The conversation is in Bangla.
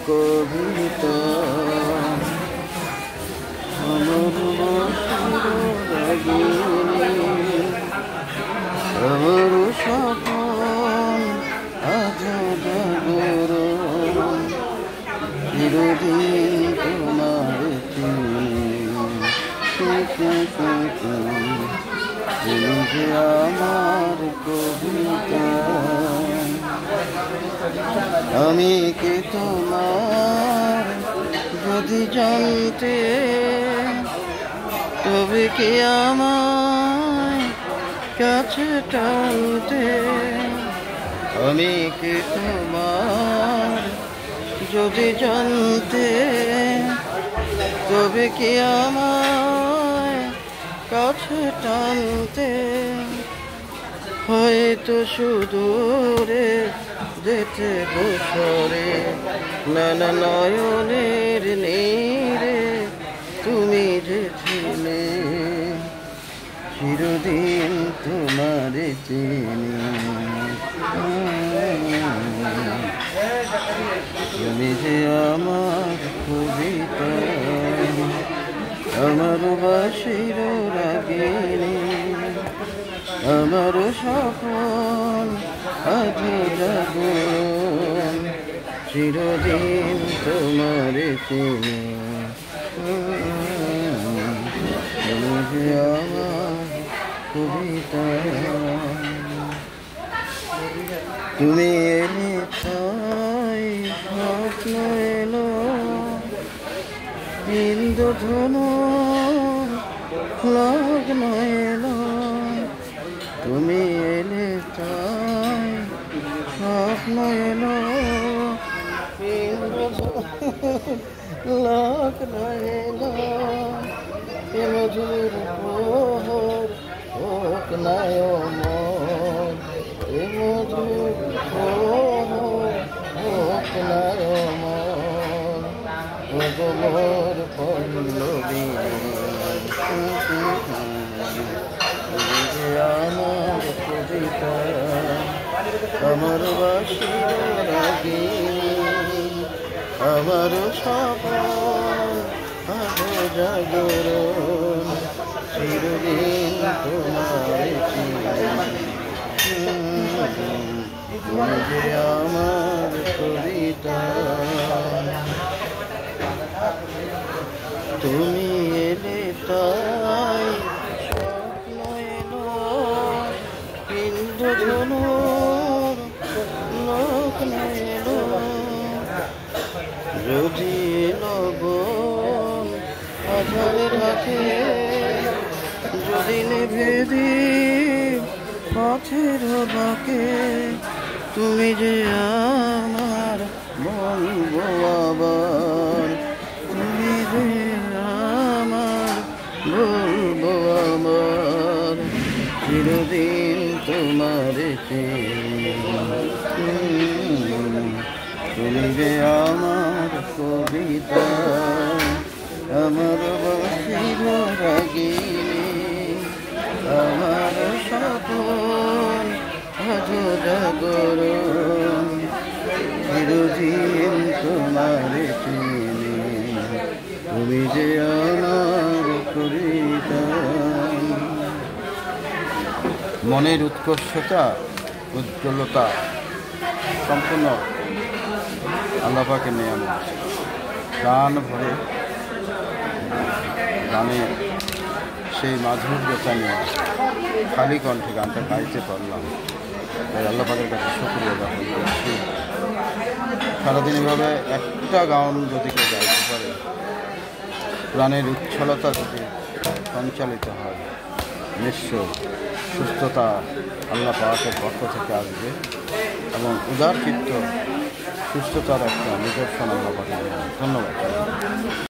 কবিতা আমার আমার স্বপন আজ জাগরণ চিরদিন তোমার তুমি যে আমার কবিতা আমি কি তোমার যদি জানতে তবে কি আমায় কাছে টানতে আমি কি তোমার যদি জানতে তবে কি আমায় কাছে টানতে হয়তো সুদূরে যেতে বছরে নানা নয়নের নীরে তুমি যে ছিলে চিরদিন তোমার চিনি তুমি যে আমার কবিতা আমার বাঁশির রাগিনী আমার স্বপন আজ জাগরণ চিরদিন তোমার চিনি তুমি যে আমার কবিতা তুমি এলে তাই স্বপ্ন এলো ইন্দ্রধনু লগ্ন এলো তুমি এলে তাই স্বপ্ন এলো লগ্ন এলো মধুর প্রহর হোক নায়মন মধুর প্রহর হোক নায়মন মোর পল্লবী আমার কবিতা আমার বাঁশির রাগিনী আমার স্বপন আজ জাগরণ চিরদিন তোমার তুমি যে আমার কবিতা তুমি এলে তাই স্বপ্ন এলো ইন্দ্রধনুর লগ্ন এলো যদি এলো বোন আধারের হাতে যদি নিভে দিই পথের বাঁকে তুমি যে আমার বলবো আবার তুমি যে আমার বলবো আমার চিরদিন তোমার তুমি যে আমার কবিতা আমার বাঁশির রাগিনী আমার স্বপন আজ জাগরণ চিরদিন তোমার চিনি তুমি যে আমার কবিতা মনের উৎকর্ষতা উজ্জ্বলতা সম্পূর্ণ আল্লাহ পাকের নিয়ামত গান ভরে গানে সেই মাধুর্যতা নিয়ে খালি কণ্ঠে গানটা গাইতে পারলাম তাই আল্লাহ পাকের কাছে শুকরিয়া জ্ঞাপন করছি সারাদিন এভাবে একটা গান যদি কেউ গাইতে পারে প্রাণের উচ্ছলতা যদি সঞ্চালিত হয় নিশ্চয় সুস্থতা আল্লাহ পাকের পক্ষ থেকে আসবে এবং উদার চিত্ত সুস্থতার একটা নিদর্শন আল্লাহ পাকের। ধন্যবাদ।